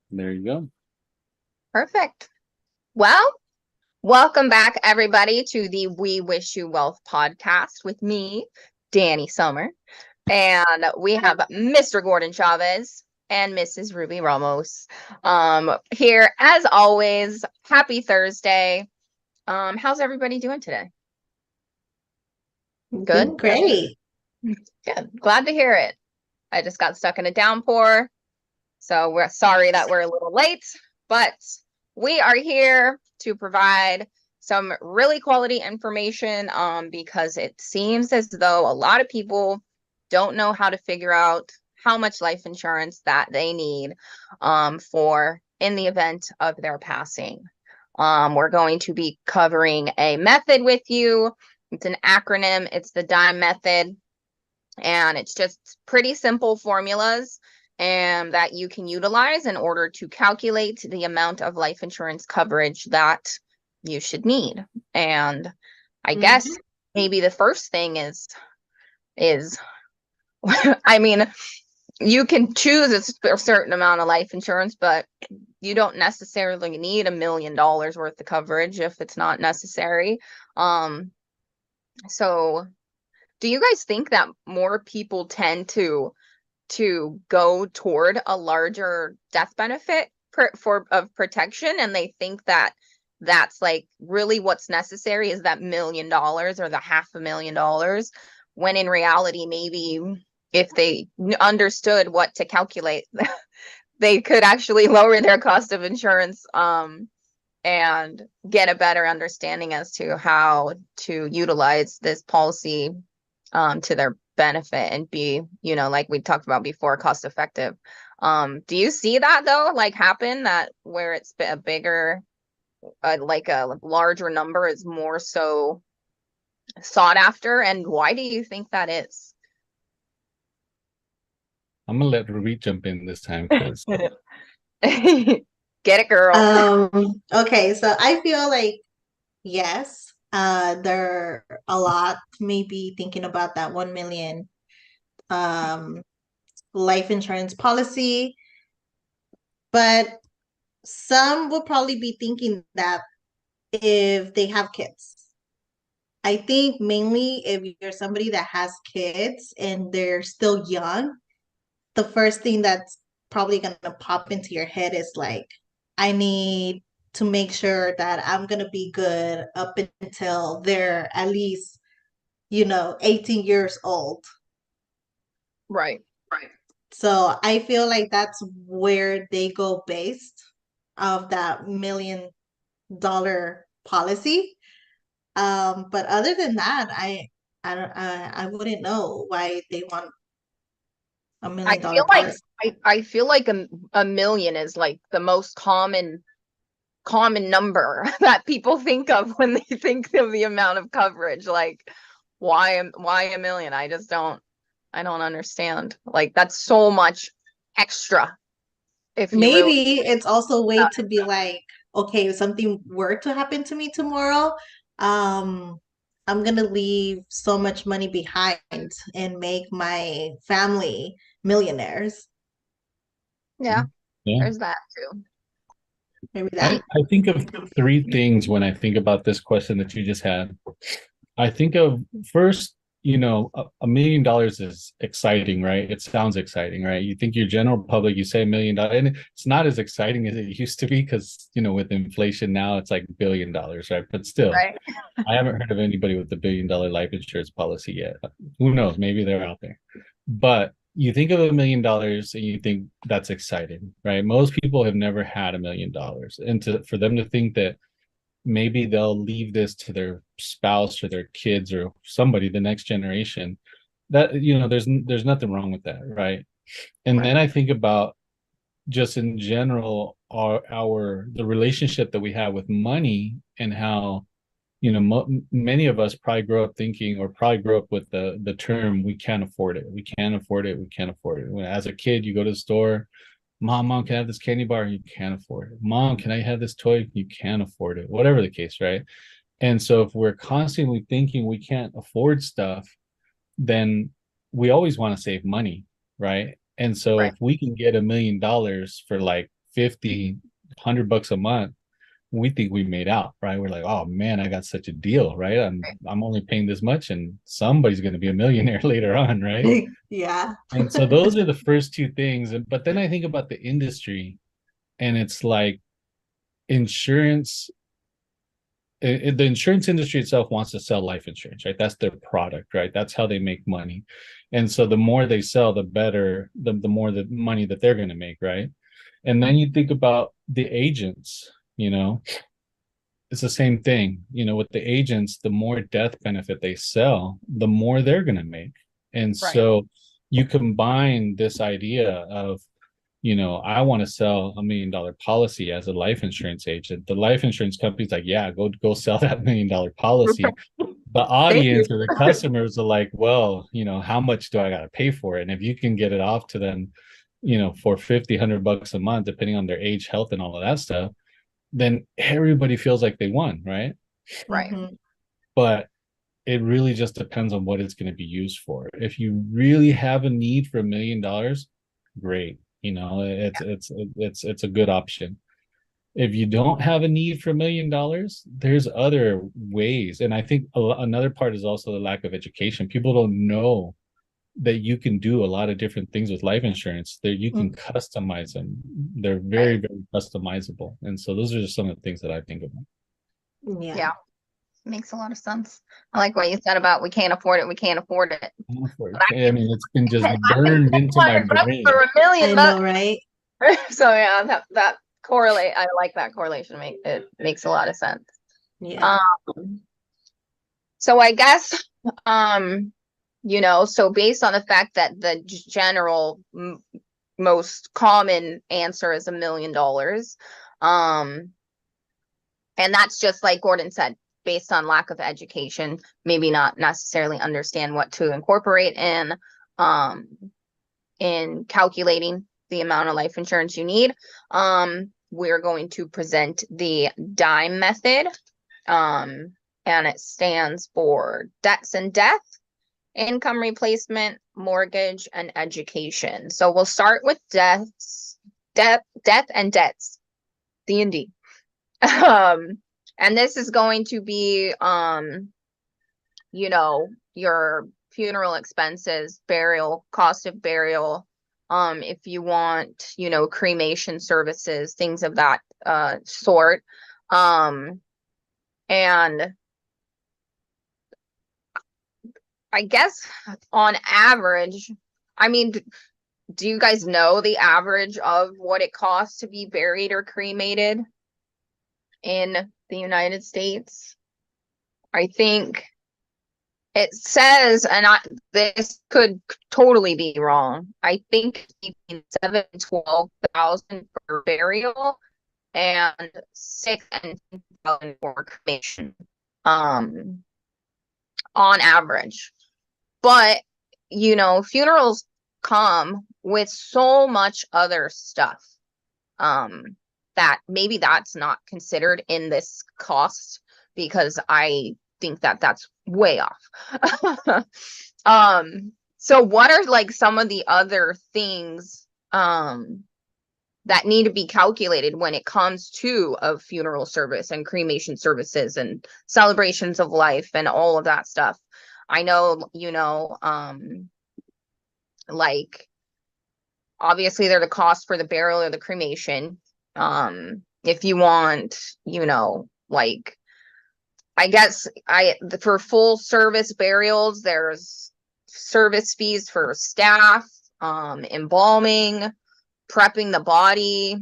There you go. Perfect. Well, welcome back, everybody, to the We Wish You Wealth podcast with me, Dani Sommer. And we have Mr. Gordon.Chavez and Mrs. Rubit.Ramos here. As always, happy Thursday. How's everybody doing today? Good? Doing great. Good. Glad to hear it. I just got stuck in a downpour, so we're sorry that we're a little late, but we are here to provide some really quality information because it seems as though a lot of people don't know how to figure out how much life insurance that they need for in the event of their passing. We're going to be covering a method with you. It's an acronym. It's the D.I.M.E method. And it's just pretty simple formulas and that you can utilize in order to calculate the amount of life insurance coverage that you should need. And I guess maybe the first thing is I mean, you can choose a certain amount of life insurance, but you don't necessarily need $1 million worth of coverage if it's not necessary. So do you guys think that more people tend to go toward a larger death benefit of protection, and they think that that's like really what's necessary is that $1 million or the $500,000, when in reality maybe if they understood what to calculate they could actually lower their cost of insurance and get a better understanding as to how to utilize this policy to their benefit and be, like we talked about before, cost effective. Do you see that though, like happen that where it's a bigger, like a larger number is more so sought after? And why do you think that is? I'm gonna let Ruby jump in this time because Get it, girl. Okay, so I feel like yes, there are a lot maybe thinking about that 1 million um life insurance policy, but some will probably be thinking that if they have kids. I think mainly if you're somebody that has kids and they're still young, the first thing that's probably going to pop into your head is like, I need to make sure that I'm going to be good up until they're at least, 18 years old. Right. Right. So I feel like that's where they go based of that $1 million policy. But other than that, I don't I wouldn't know why they want a I million feel dollar like policy. I feel like a million is like the most common number that people think of when they think of the amount of coverage. Like, why a million? I don't understand. Like, that's so much extra if you really Maybe it's also a way to be like, okay, if something were to happen to me tomorrow, um, I'm gonna leave so much money behind and make my family millionaires. yeah, yeah, there's that too. Maybe I that. I think of three things when I think about this question that you just had. I think of first, $1 million is exciting, right? It sounds exciting, right? You think your general public, you say $1 million, and it's not as exciting as it used to be because, with inflation now it's like $1 billion, right? But still, Right. I haven't heard of anybody with $1 billion life insurance policy yet. Who knows? Maybe they're out there. But you think of $1 million and you think that's exciting, right? Most people have never had $1 million. And for them to think that maybe they'll leave this to their spouse or their kids or somebody, the next generation, that there's nothing wrong with that, right? And Right. then I think about just in general our the relationship that we have with money and how many of us probably grow up thinking or probably grew up with the term we can't afford it, we can't afford it, we can't afford it. When as a kid you go to the store, mom, can I have this candy bar? You can't afford it. Mom, can I have this toy? You can't afford it. Whatever the case, right? And so if we're constantly thinking we can't afford stuff, then we always want to save money, right? And so Right. if we can get $1 million for like 50, $100 a month, we think we made out, right? We're like, oh man, I got such a deal, right? I'm only paying this much, and somebody's going to be a millionaire later on, right? Yeah. And so those are the first two things. But then I think about the industry, and it's like insurance. The insurance industry itself wants to sell life insurance, right? That's their product, right? That's how they make money. And so the more they sell, the better, the more the money that they're going to make, right? And then you think about the agents, it's the same thing. With the agents, the more death benefit they sell, the more they're going to make. And Right. so you combine this idea of, I want to sell $1 million policy as a life insurance agent. The life insurance company's like, yeah, go sell that $1 million policy. The Thank you. audience or the customers are like, well, how much do I got to pay for it? And if you can get it off to them, for 50, $100 a month, depending on their age, health, and all of that stuff, then everybody feels like they won, right? Right. But it really just depends on what it's going to be used for. If you really have a need for $1 million, great. It's a good option. If you don't have a need for $1 million, there's other ways. And I think another part is also the lack of education. People don't know that you can do a lot of different things with life insurance, that you can customize them. They're very, Right. very customizable. And so those are just some of the things that I think about. Yeah. Makes a lot of sense. I like what you said about we can't afford it. We can't afford it. I mean, it's been just I burned into my brain. for $1 million I know, right? So yeah, that correlate. I like that correlation. It makes a lot of sense. Yeah. So I guess, so based on the fact that the general most common answer is $1 million, and that's just like Gordon said, based on lack of education, maybe not necessarily understand what to incorporate in calculating the amount of life insurance you need. We're going to present the D.I.M.E method, and it stands for debts and death, income replacement, mortgage, and education. So we'll start with death and debts, D&D. And this is going to be, your funeral expenses, burial, cost of burial, if you want, cremation services, things of that sort. And I guess on average, I mean, do you guys know the average of what it costs to be buried or cremated in the United States? I think it says, and this could totally be wrong, I think between 7,000 and 12,000 for burial and 6,000 and 10,000 for cremation, on average. But funerals come with so much other stuff that maybe that's not considered in this cost, because I think that that's way off. So what are like some of the other things that need to be calculated when it comes to a funeral service and cremation services and celebrations of life and all of that stuff? I know, like obviously they're the cost for the burial or the cremation. If you want, like, I guess for full service burials, there's service fees for staff, embalming, prepping the body.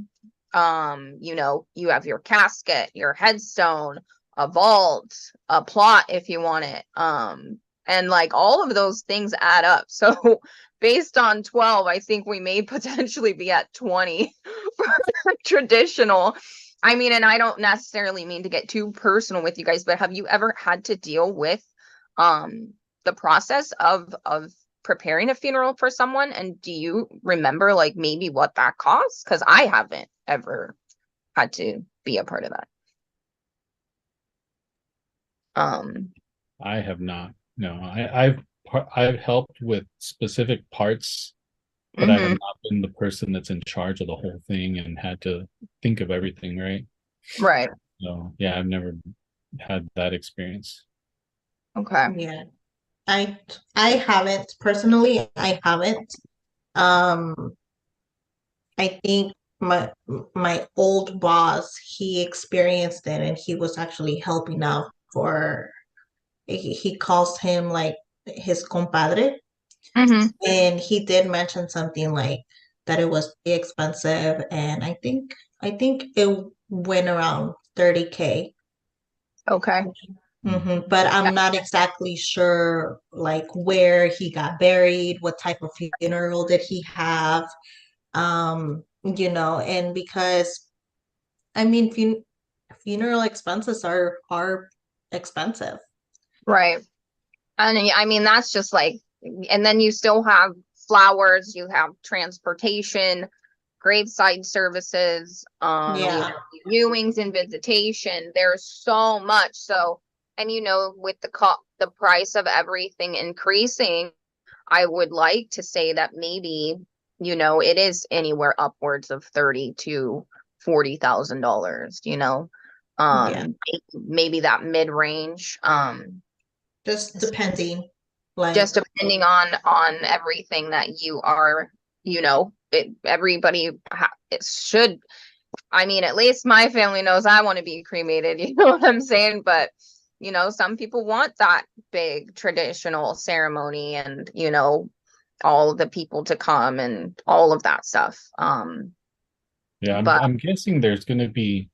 You have your casket, your headstone, a vault, a plot if you want it. And like all of those things add up. So based on 12, I think we may potentially be at 20 for traditional. I mean, and I don't necessarily mean to get too personal with you guys, but have you ever had to deal with the process of preparing a funeral for someone? And do you remember like maybe what that costs? Because I haven't ever had to be a part of that. I have not. No, I've helped with specific parts but I have Hmm. not been the person that's in charge of the whole thing and had to think of everything, right? Right. So yeah, I've never had that experience. Okay. Yeah. I haven't personally, I haven't. Um, I think my old boss, he experienced it and he was actually helping out for he calls him like his compadre. Hmm. And he did mention something like that it was expensive, and I think it went around 30K. Okay. But I'm not exactly sure like where he got buried, what type of funeral did he have, and because I mean funeral expenses are expensive. Right. And I mean, that's just like, and then you still have flowers, you have transportation, graveside services, Yeah. viewings and visitation. There's so much. So, and with the price of everything increasing, I would like to say that maybe, it is anywhere upwards of 30 to $40,000, Yeah. maybe that mid-range. Just depending. Like, Just depending on everything that you are, everybody it should. I mean, at least my family knows I want to be cremated. You know what I'm saying? But some people want that big traditional ceremony, and all of the people to come and all of that stuff. Yeah, I'm But I'm guessing there's going to be,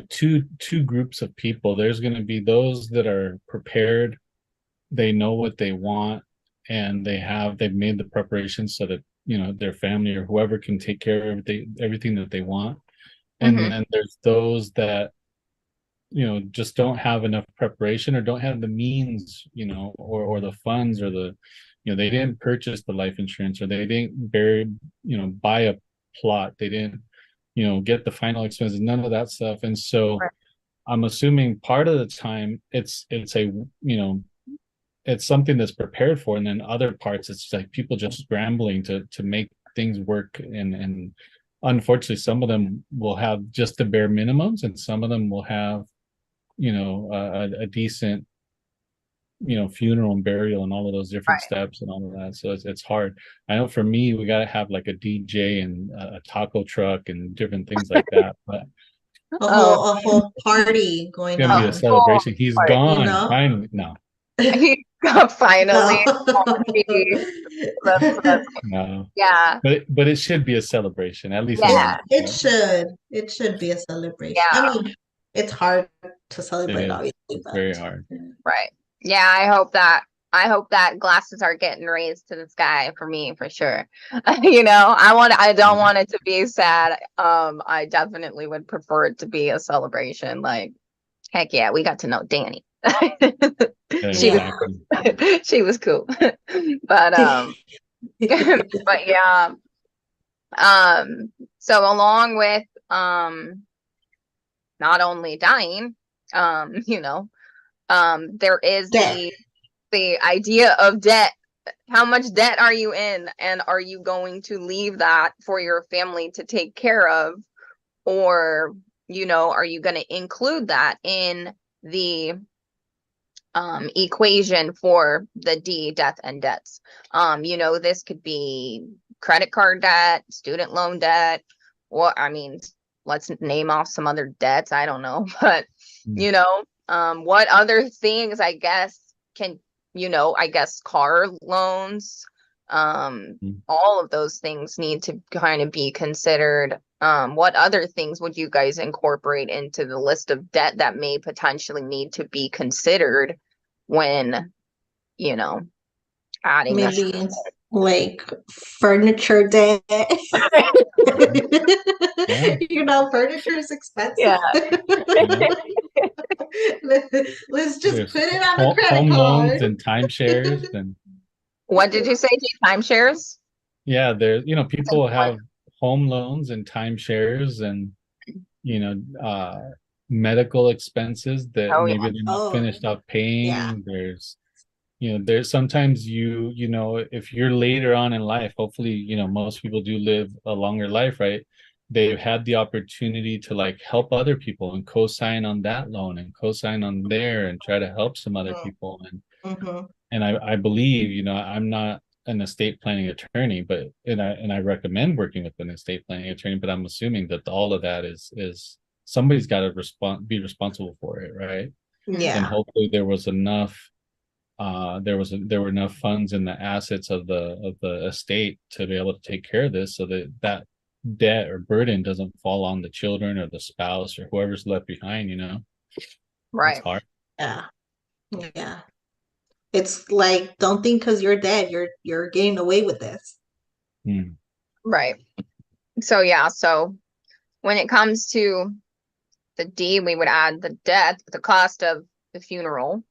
two groups of people. There's going to be those that are prepared, they know what they want, and they've made the preparations so that, their family or whoever can take care of everything that they want. And mhm, then there's those that, just don't have enough preparation or don't have the means, or the funds or they didn't purchase the life insurance, or they didn't buy a plot. They didn't, get the final expenses, none of that stuff. And so right, I'm assuming part of the time it's a, it's something that's prepared for, and then other parts it's like people just scrambling to make things work. And unfortunately some of them will have just the bare minimums, and some of them will have, a decent, funeral and burial and all of those different right. steps and all of that. So it's hard. I know for me we got to have like a DJ and a taco truck and different things like that, but a Oh, whole a whole party it's going gonna be a on, full celebration. He's party. you gone know? finally. No, He finally No. be. That's no, yeah, but it should be a celebration, at least in my It yeah, it opinion. should. It should be a celebration. I yeah. mean, it's hard to It celebrate, is. obviously, It's but very hard. Right. Yeah, I hope that glasses are getting raised to the sky for me for sure. I don't Mhm. want it to be sad. I definitely would prefer it to be a celebration. Like, heck yeah, we got to know Dani. Yeah, She was yeah. exactly. she was cool. But but yeah. So along with not only dying, there is Death. the idea of debt. How much debt are you in, and are you going to leave that for your family to take care of, or are you going to include that in the equation for the D, death and debts? This could be credit card debt, student loan debt. I mean, let's name off some other debts. I don't know, but Mm. what other things, I guess, can, I guess car loans, Mm. all of those things need to kind of be considered. What other things would you guys incorporate into the list of debt that may potentially need to be considered when, you know, adding this? Maybe like furniture debt. Mhm. Yeah, Furniture is expensive. Yeah. yeah. Let's just There's put it on a credit home loans card. and timeshares, and What did you say? Timeshares? yeah, there, That's people one. have home loans and timeshares, and you know, medical expenses that Oh yeah. maybe they're not Oh, finished up yeah. paying. There's there's sometimes if you're later on in life, hopefully, most people do live a longer life, right? They've had the opportunity to like help other people and co-sign on that loan and co-sign on there and try to help some other people. Mm-hmm. And I believe, I'm not an estate planning attorney, but and I recommend working with an estate planning attorney, but I'm assuming that all of that is somebody's got to be responsible for it, right? And Yeah. hopefully there were enough funds in the assets of the estate to be able to take care of this, so that debt or burden doesn't fall on the children or the spouse or whoever's left behind. It's Right. hard. Yeah. Yeah. It's like, don't think because you're dead, you're getting away with this. Right. So yeah, so when it comes to the D, we would add the death, the cost of the funeral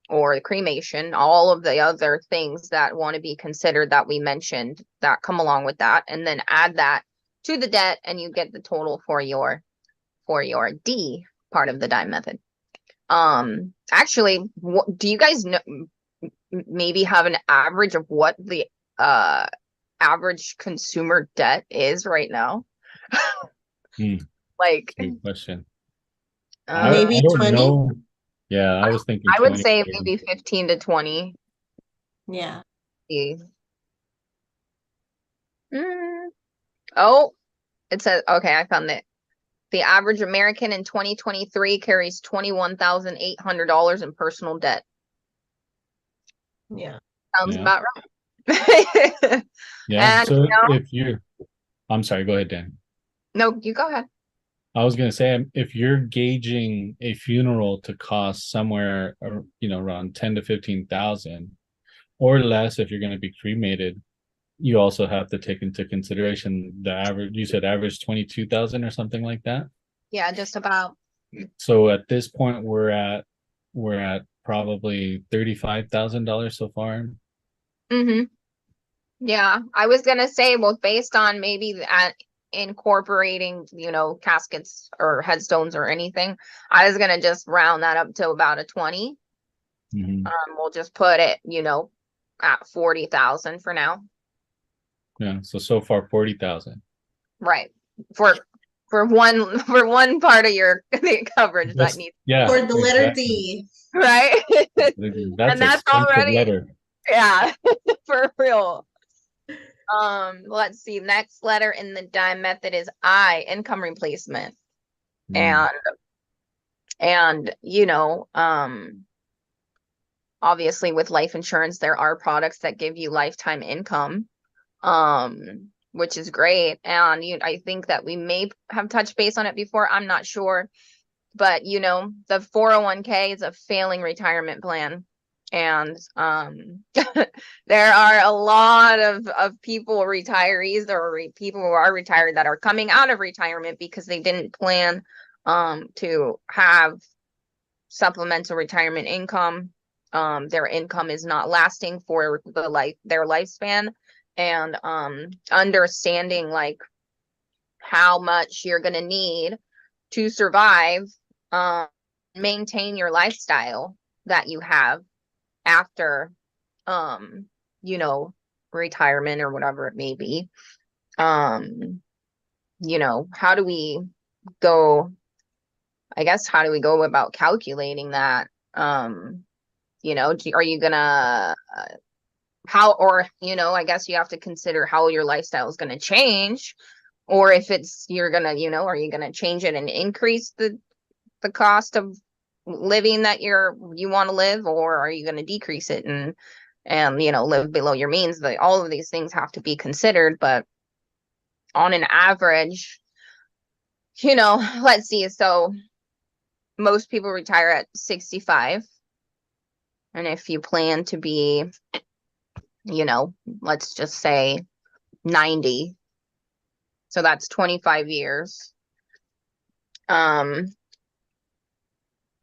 or the cremation, all of the other things that want to be considered that we mentioned that come along with that, and then add that to the debt, and you get the total for your D part of the D.I.M.E method. Actually, do you guys know, maybe have an average of what the average consumer debt is right now? Like, Good question. Maybe I don't 20? know. Yeah, I was thinking I would 20. say maybe 15 to 20. Yeah. Oh, it says, okay, I found it. The average American in 2023 carries $21,800 in personal debt. Yeah. Sounds Yeah. about right. Yeah. And So I'm sorry, go ahead, Dan. no, you go ahead. I was going to say, if you're gauging a funeral to cost somewhere, around 10 to 15,000 or less, if you're going to be cremated, you also have to take into consideration the average. You said average 22,000 or something like that. Yeah, just about. So at this point, we're at probably $35,000 so far. Mm-hmm. Yeah, I was gonna say, well, based on maybe at incorporating, caskets or headstones or anything, I was gonna just round that up to about a 20. We'll just put it, at 40,000 for now. Yeah. So far 40,000. Right. For one part of your the coverage that needs, For the letter exactly. D. right? That's And that's expensive already, letter. yeah, for real. Let's see. Next letter in the D.I.M.E method is I, income replacement. And obviously with life insurance, there are products that give you lifetime income, which is great. And I think that we may have touched base on it before. I'm not sure. But the 401k is a failing retirement plan. And there are a lot of people, retirees or people who are retired, that are coming out of retirement because they didn't plan to have supplemental retirement income. Their income is not lasting for their lifespan, and understanding like how much you're going to need to survive, maintain your lifestyle that you have after retirement or whatever it may be. How do we go, how do we go about calculating that? Are you gonna I guess you have to consider how your lifestyle is going to change, or if you're gonna, are you gonna change it and increase the cost of living that you want to live, or are you going to decrease it and live below your means? All of these things have to be considered. But on an average, let's see, so most people retire at 65, and if you plan to be, let's just say 90, so that's 25 years.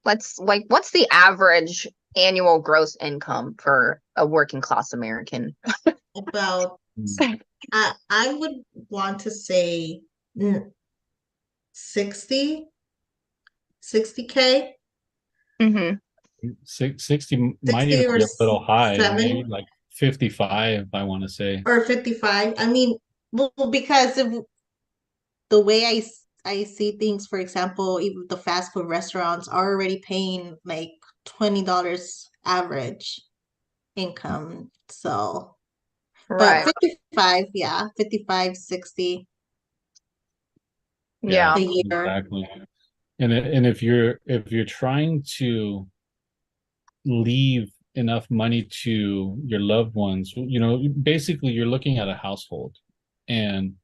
What's the average annual gross income for a working class American? About, I would want to say 60K. Mm-hmm. 60 might 60 even or be a little high, maybe 7 like 55, I want to say. or 55. I mean, well, because of the way I see things, for example, even the fast food restaurants are already paying like $20 average income. So, but Right. 55, yeah, 55, 60 Yeah, Yeah. a year. exactly. And if you're trying to leave enough money to your loved ones, basically you're looking at a household. And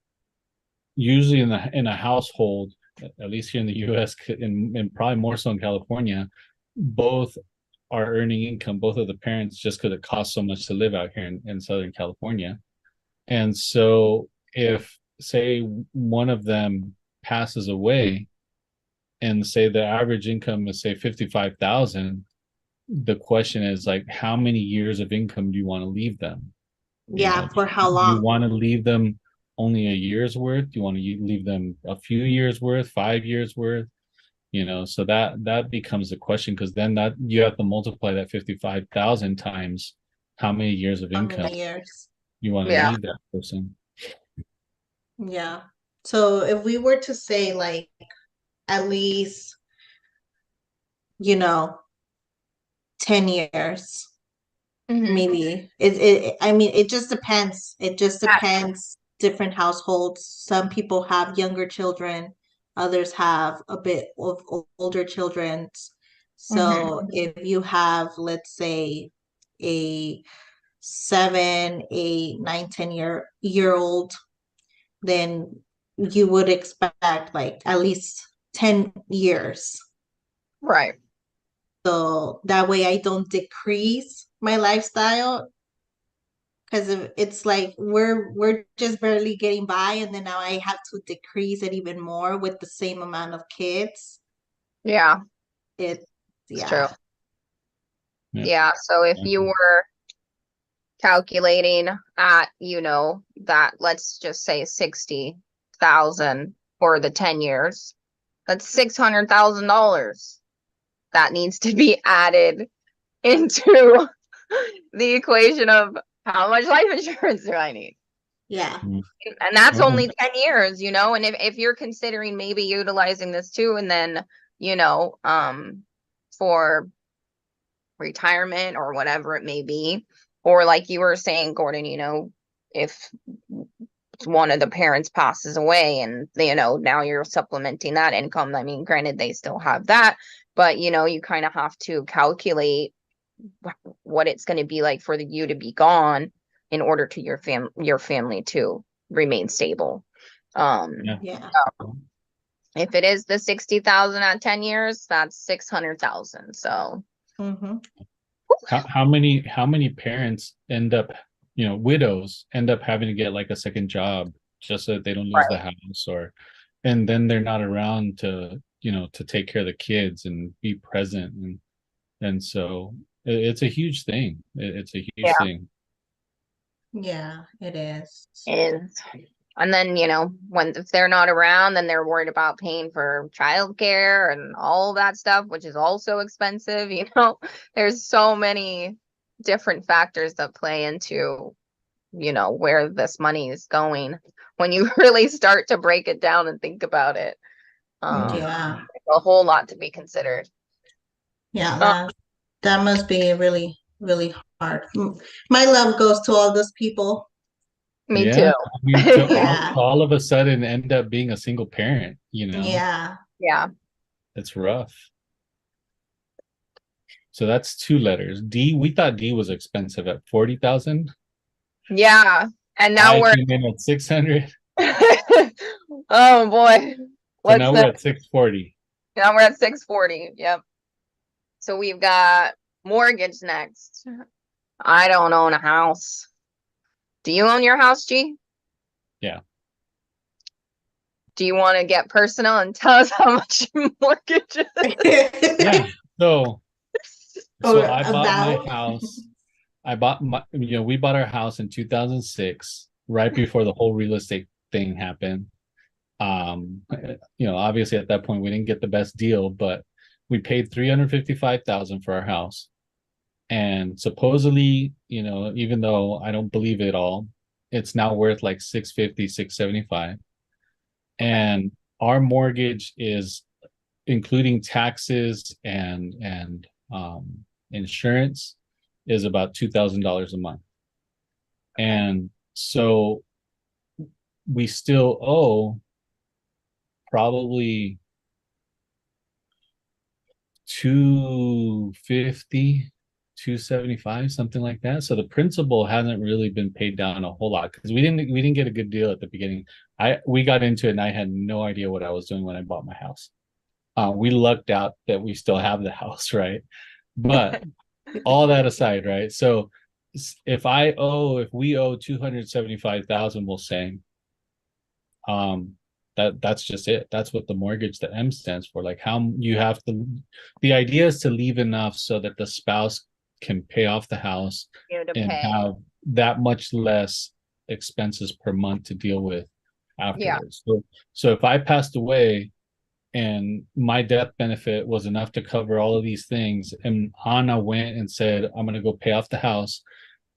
usually in a household, at least here in the US, and probably more so in California, both are earning income, both of the parents, just because it costs so much to live out here in Southern California. And so if, say, one of them passes away, and say the average income is, say, 55,000, the question is, like, how many years of income do you want to leave them? Yeah, for how Do you long? want to leave them only a year's worth? Do you want to leave them a few years worth, 5 years worth? So that becomes a question, because then that you have to multiply that 55,000 times how many years of How income many years? you want to Yeah. leave that person. Yeah. So if we were to say like at least, you know, 10 years, Hmm. maybe. I mean, it just depends. It just Yeah. depends. Different households. Some people have younger children, others have a bit of older children. Hmm. So if you have, let's say, a 7, 8, 9, 10-year old, then you would expect like at least 10 years. Right. So that way I don't decrease my lifestyle, because it's like we're just barely getting by, and then now I have to decrease it even more with the same amount of kids. Yeah. It It's true. Yeah. Yeah. Yeah. So if you Okay. were calculating at, that, let's just say 60,000 for the 10 years, that's $600,000 that needs to be added into the equation of how much life insurance do I need? Yeah. Mm. And that's Okay. only 10 years, and if you're considering maybe utilizing this too, and then, for retirement or whatever it may be, or like you were saying, Gordon, if one of the parents passes away and now you're supplementing that income. I mean, granted, they still have that, but you kind of have to calculate what it's going to be like for you to be gone in order to your family to remain stable. Yeah. Yeah. If it is the 60,000 at 10 years, that's 600,000. So Mm-hmm. How many parents end up, widows end up having to get like a second job just so that they don't lose the right. house, and then they're not around to take care of the kids and be present, and so it's a huge thing. It's a huge Yeah, thing. Yeah, it is. is. And then, if they're not around, then they're worried about paying for childcare and all that stuff, which is also expensive. There's so many different factors that play into, where this money is going when you really start to break it down and think about it. Yeah. A whole lot to be considered. Yeah, Uh, that must be really, really hard. My love goes to all those people. Me Yeah, too. I mean, to all, Yeah. to all of a sudden end up being a single parent, Yeah. Yeah. it's rough. So that's two letters. D, we thought D was expensive at 40,000. Yeah. And now I we're came in at 600. oh boy. So What's now we're that? at 640. Now we're at 640. Yep. So we've got mortgage next. I don't own a house. Do you own your house, G? Yeah. Do you want to get personal and tell us how much your mortgage Yeah. So Or I bought my about. house. We bought our house in 2006, right before the whole real estate thing happened. Obviously at that point we didn't get the best deal, but we paid 355,000 for our house. And supposedly, even though I don't believe it all, it's now worth like 650, 675. And our mortgage is, including taxes and insurance, is about $2,000 a month. And so we still owe probably 250, 275, something like that. So the principal hasn't really been paid down a whole lot because we didn't get a good deal at the beginning. We got into it and I had no idea what I was doing when I bought my house. We lucked out that we still have the house, right? But all that aside, right? So if we owe 275,000, we'll say, that's just it. That's what the mortgage, the M stands for. Like how you have to, the idea is to leave enough so that the spouse can pay off the house and have that much less expenses per month to deal with afterwards. So if I passed away and my death benefit was enough to cover all of these things, and Anna went and said, I'm going to go pay off the house,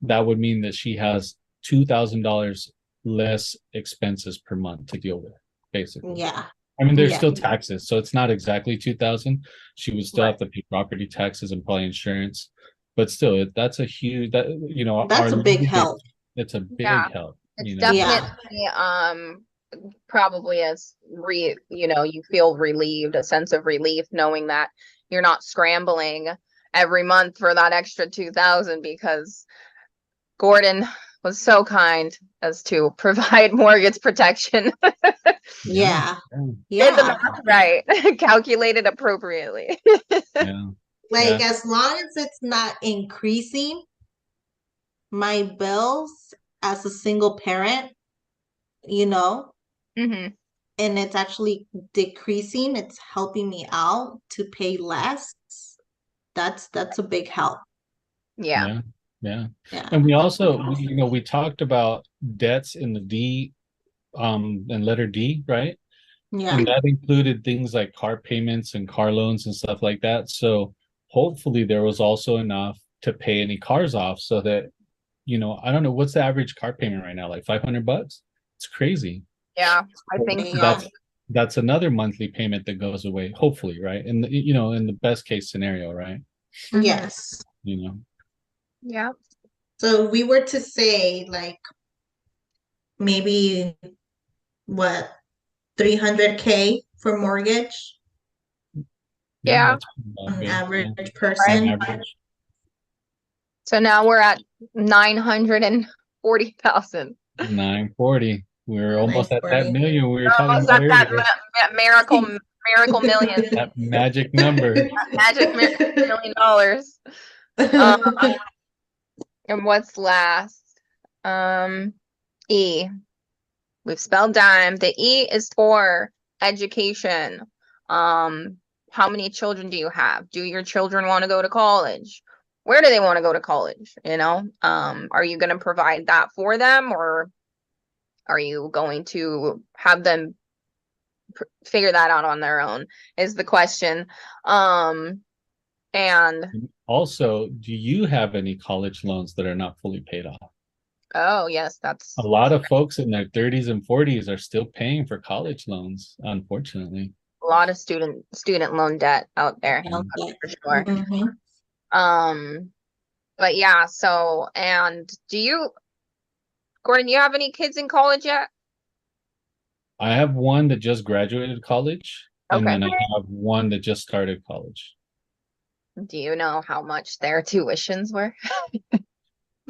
that would mean that she has $2,000 less expenses per month to deal with, basically. Yeah. I mean, there's still taxes, so it's not exactly 2,000. She would still have to pay property taxes and probably insurance, but still, that's a huge, that's a big help. It's a big help. It's definitely probably you feel relieved, a sense of relief knowing that you're not scrambling every month for that extra 2,000 because Gordon was so kind as to provide mortgage protection. Yeah. Did the math right, calculated appropriately. As long as it's not increasing my bills as a single parent, Mm-hmm. and it's actually decreasing, it's helping me out to pay less. That's a big help. Yeah. And we also, we talked about debts in the D, and letter D, right? Yeah. And that included things like car payments and car loans and stuff like that. So hopefully there was also enough to pay any cars off so that, I don't know, what's the average car payment right now? Like $500? It's crazy. Yeah, I think so. That's another monthly payment that goes away, hopefully, right? And in the best case scenario, right? Yes. Yeah. So we were to say like maybe what, 300K for mortgage? Yeah. An average person. Average. So now we're at 940,000. 940. We're almost at that million we were talking about earlier. That miracle million. That magic number. That magic $1 million. And what's last? E. We've spelled D.I.M.E. The E is for education. How many children do you have? Do your children want to go to college? Where do they want to go to college? Are you going to provide that for them, or are you going to have them figure that out on their own is the question. And also, do you have any college loans that are not fully paid off? Oh, yes, that's a lot of folks in their 30s and 40s are still paying for college loans, unfortunately. A lot of student loan debt out there, for sure. But yeah, so, and Gordon, you have any kids in college yet? I have one that just graduated college, and then I have one that just started college. Do you know how much their tuitions were?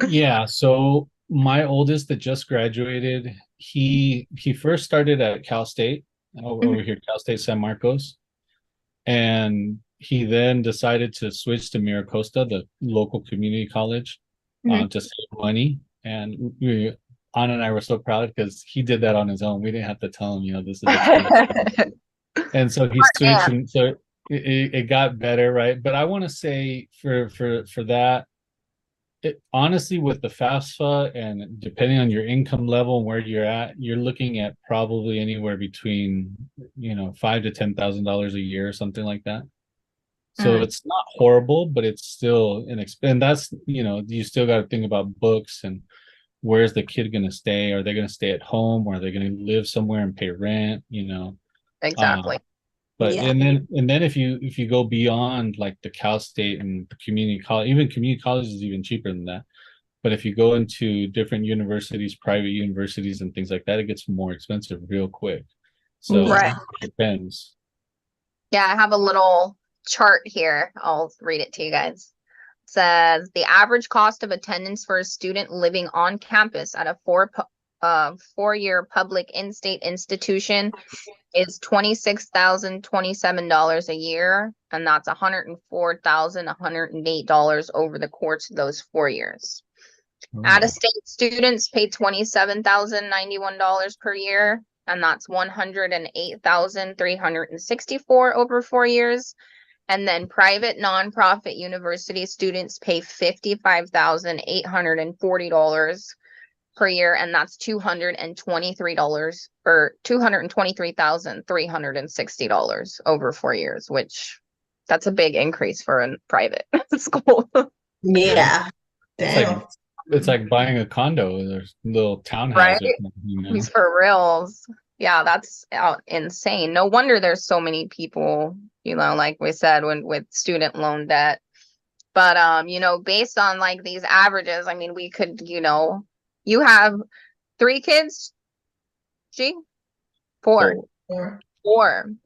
Yeah, so my oldest that just graduated, he first started at Cal State, over here, Cal State San Marcos. And he then decided to switch to Miracosta, the local community college, to save money. And Anna and I were so proud because he did that on his own. We didn't have to tell him, this is and so he switched, and so it got better, right? But I want to say for that, honestly, with the FAFSA and depending on your income level and where you're at, you're looking at probably anywhere between $5,000 to $10,000 a year or something like that. So it's not horrible, but it's still an expense. And that's, you still got to think about books and where's the kid going to stay? Are they going to stay at home, or are they going to live somewhere and pay rent? Exactly. But Yeah. and then if you go beyond like the Cal State and the community college, even community college is even cheaper than that. But if you go into different universities, private universities and things like that, it gets more expensive real quick. So Right. it depends. Yeah, I have a little chart here. I'll read it to you guys. It says the average cost of attendance for a student living on campus at a four-year public in-state institution is $26,027 a year, and that's $104,108 over the course of those 4 years. Out-of-state students pay $27,091 per year, and that's $108,364 over 4 years. And then private nonprofit university students pay $55,840 per year, and that's $223 or $223,360 over 4 years, which that's a big increase for a private school. Yeah. It's Damn. like buying a condo. There's a little townhouse Right? He's for reals. Yeah, that's insane. No wonder there's so many people, like we said, with student loan debt. But based on like these averages, I mean, we could, you have 3 kids, four.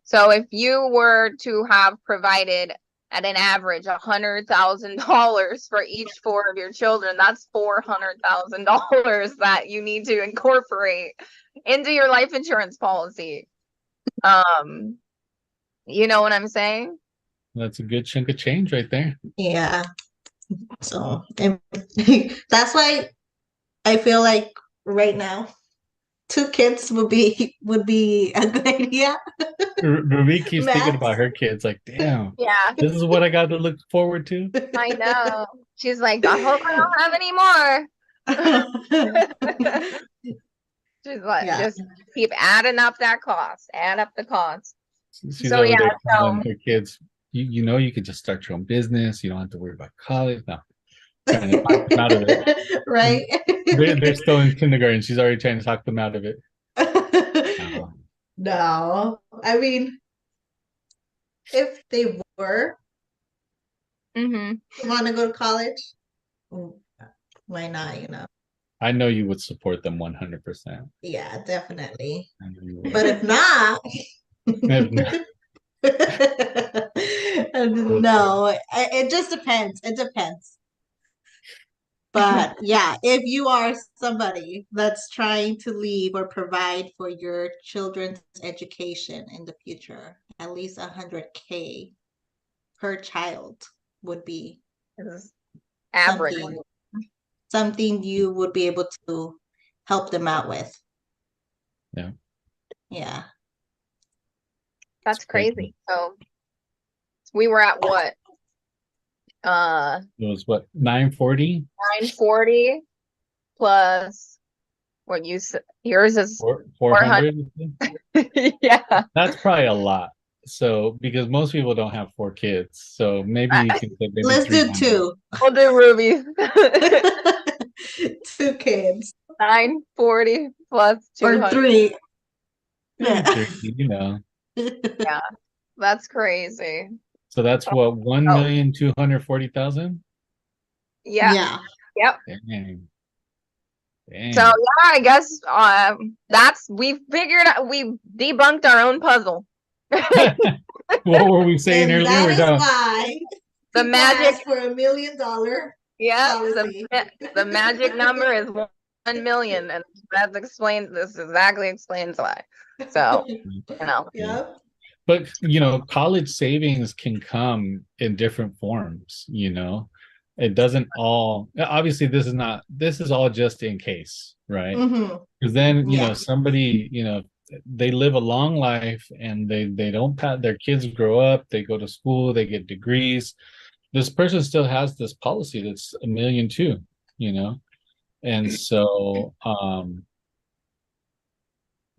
So if you were to have provided at an average $100,000 for each 4 of your children, that's $400,000 that you need to incorporate into your life insurance policy. You know what I'm saying? That's a good chunk of change right there. Yeah. So that's why I feel like right now 2 kids would be a good idea. Ruby keeps thinking Max. about her kids, like, damn, Yeah, this is what I got to look forward to. I know. She's like, I hope I don't have any more. She's like, Yeah. just keep adding up that cost, add up the cost. She's So, over yeah, there telling so- her kids, you could just start your own business. You don't have to worry about college. No, trying to talk them out of it. Right? They're still in kindergarten. She's already trying to talk them out of it. No, I mean, if they were want to go to college, why not? I know you would support them 100%. Yeah, definitely. I know you would. But if not, no, it just depends. It depends. But yeah, if you are somebody that's trying to leave or provide for your children's education in the future, at least $100K per child would be average. Something you would be able to help them out with. Yeah. Yeah. That's crazy. So we were at what? It was what, 940? 940 plus what you said. Yours is 400? Yeah. That's probably a lot. So because most people don't have 4 kids, so maybe you can say maybe Let's do 300. 2. We'll do Ruby. 2 kids. 940 plus 200. Or 3. Yeah. Yeah, that's crazy. So that's what, 1,240,000? Yeah. Yeah. Yep. Dang. So yeah, I guess we debunked our own puzzle. What were we saying And earlier? that We're is done. The why people magic ask for $1 million. Yeah, policy. the magic number is 1 million, and this exactly explains why. So Yep. But college savings can come in different forms. It doesn't all, obviously this is all just in case, right? Because then somebody, they live a long life and they don't their kids grow up, they go to school, they get degrees. This person still has this policy that's $1 million too, and so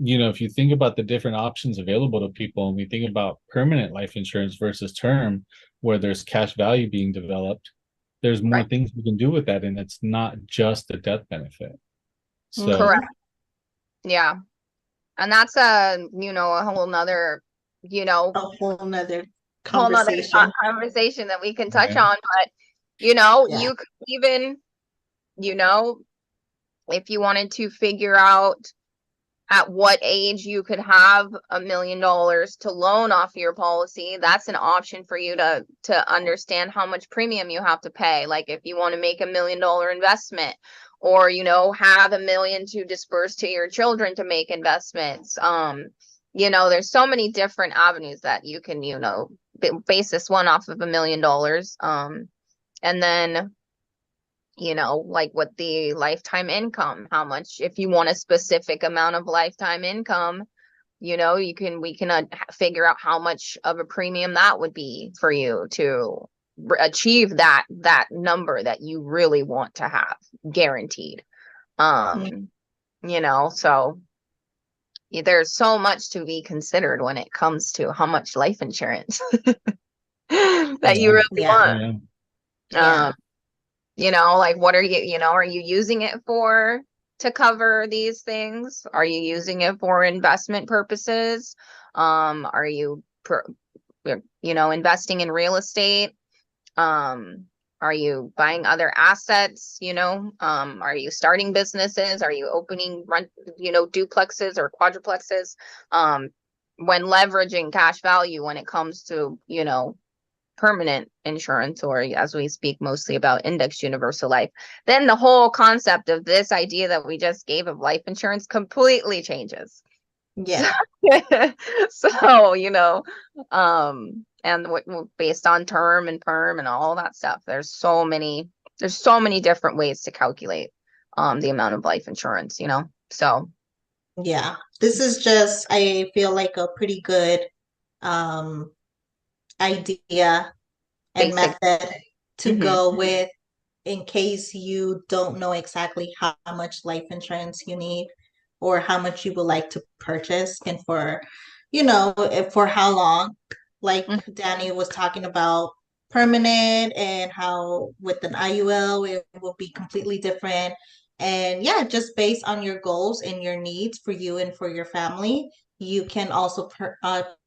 if you think about the different options available to people, and we think about permanent life insurance versus term, where there's cash value being developed, there's more Right. things we can do with that, and it's not just a death benefit. So Correct. Yeah. And that's a, a whole nother, A whole nother whole nother conversation. conversation that we can touch yeah, on. But, Yeah. you could even, you know, if you wanted to figure out at what age you could have $1 million to loan off your policy, that's an option for you to understand how much premium you have to pay. Like if you want to make $1 million investment, or have $1 million to disperse to your children to make investments. There's so many different avenues that you can base this one off of $1 million. And then like what the lifetime income, how much, if you want a specific amount of lifetime income, we can figure out how much of a premium that would be for you to achieve that number that you really want to have guaranteed. So there's so much to be considered when it comes to how much life insurance that you yeah, really Yeah. want. yeah. Yeah. Like what are you, are you using it for to cover these things? Are you using it for investment purposes? Are you, investing in real estate? Are you buying other assets? Are you starting businesses? Are you opening rent, duplexes or quadruplexes? When leveraging cash value, when it comes to, permanent insurance, or as we speak mostly about indexed universal life, then the whole concept of this idea that we just gave of life insurance completely changes. Yeah. So, and based on term and perm and all that stuff, there's so many different ways to calculate the amount of life insurance, so Yeah. This is just, I feel like a pretty good um idea and basic. method to Hmm. go with in case you don't know exactly how much life insurance you need or how much you would like to purchase and for how long. Like Dani was talking about permanent and how with an IUL it will be completely different. And yeah, just based on your goals and your needs for you and for your family, you can also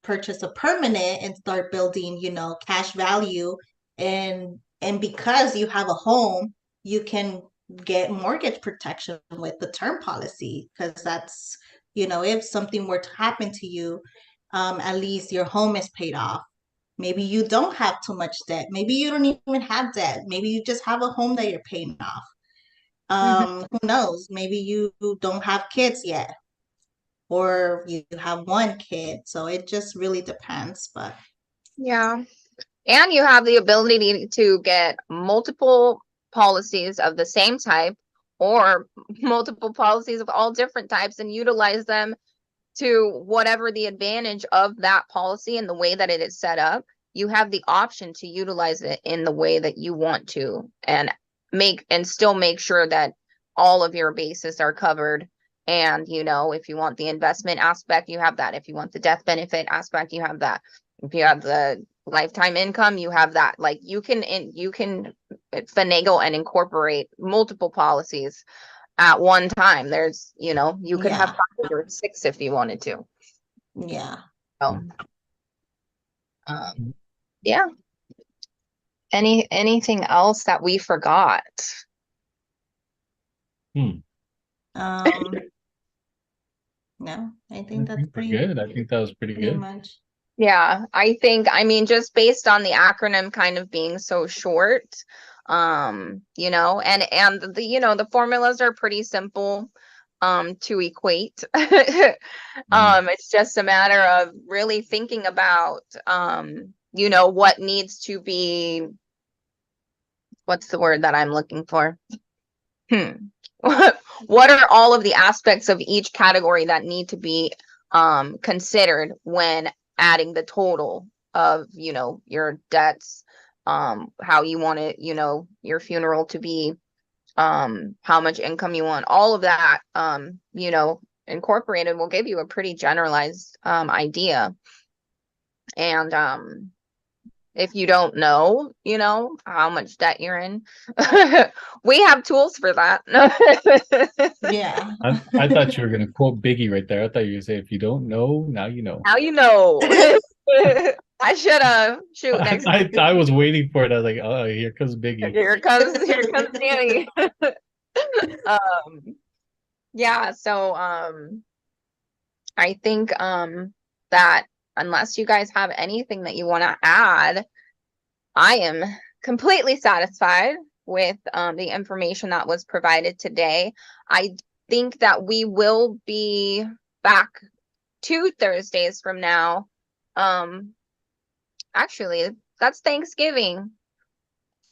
purchase a permanent and start building, cash value. And because you have a home, you can get mortgage protection with the term policy because that's, if something were to happen to you, at least your home is paid off. Maybe you don't have too much debt. Maybe you don't even have debt. Maybe you just have a home that you're paying off. Hmm. Who knows? Maybe you don't have kids yet, or you have one kid. So it just really depends. But Yeah. And you have the ability to get multiple policies of the same type, or multiple policies of all different types, and utilize them to whatever the advantage of that policy and the way that it is set up. You have the option to utilize it in the way that you want to, and still make sure that all of your bases are covered. And if you want the investment aspect, you have that. If you want the death benefit aspect, you have that. If you have the lifetime income, you have that. Like you can finagle and incorporate multiple policies at one time. There's, you could have yeah, 5 or 6 if you wanted to. yeah. So, um, yeah. Anything else that we forgot? Hmm. Um, no, I I think that's think we're good. I think that was pretty pretty good. much. Yeah, I mean, just based on the acronym kind of being so short, and the formulas are pretty simple to equate. Mm. It's just a matter of really thinking about what needs to be, what's the word that I'm looking for? What are all of the aspects of each category that need to be considered when adding the total of your debts, how you want it, your funeral to be, how much income you want, all of that, incorporated will give you a pretty generalized idea. And if you don't know, you know, how much debt you're in. We have tools for that. Yeah. I thought you were gonna quote Biggie right there. I thought you were gonna say, if you don't know, now you know. Now you know. I should have. Shoot, next I was waiting for it. I was like, oh, here comes Biggie. here comes Dani. um yeah, so I think that unless you guys have anything that you want to add, I am completely satisfied with the information that was provided today. I think that we will be back 2 Thursdays from now. Actually, that's Thanksgiving.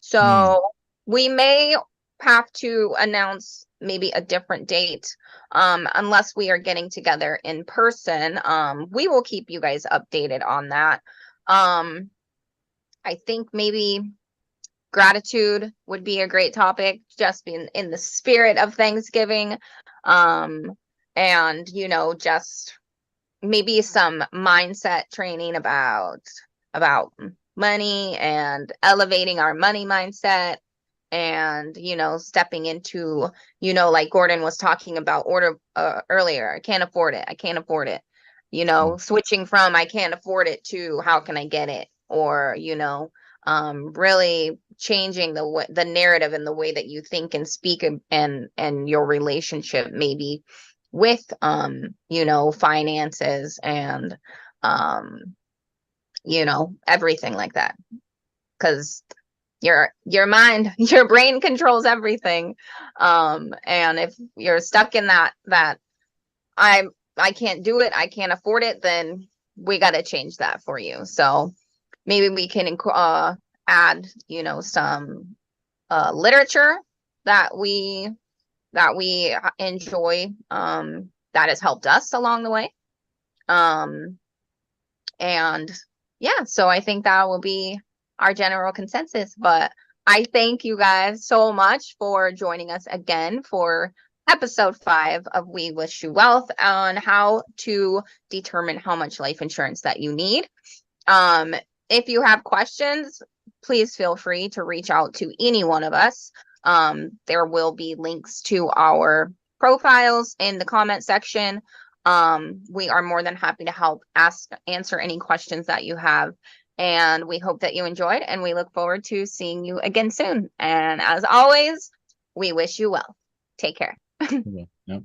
So we may have to announce maybe a different date, unless we are getting together in person. We will keep you guys updated on that. I think maybe gratitude would be a great topic, just in the spirit of Thanksgiving. And you know, just maybe some mindset training about money and elevating our money mindset, and you know, stepping into, you know, like Gordon was talking about order earlier, I can't afford it, I can't afford it, you know, switching from I can't afford it to how can I get it, or you know, really changing the narrative and the way that you think and speak, and your relationship maybe with you know, finances and you know, everything like that, because your mind, your brain controls everything. And if you're stuck in that I can't do it, I can't afford it, then we got to change that for you. So maybe we can add, you know, some literature that we enjoy, that has helped us along the way. And yeah, so I think that will be our general consensus. But I thank you guys so much for joining us again for episode 5 of We Wish You Wealth, on how to determine how much life insurance that you need. If you have questions, please feel free to reach out to any one of us. There will be links to our profiles in the comment section. We are more than happy to help answer any questions that you have. And we hope that you enjoyed, and we look forward to seeing you again soon. And as always, we wish you well. Take care. Yeah.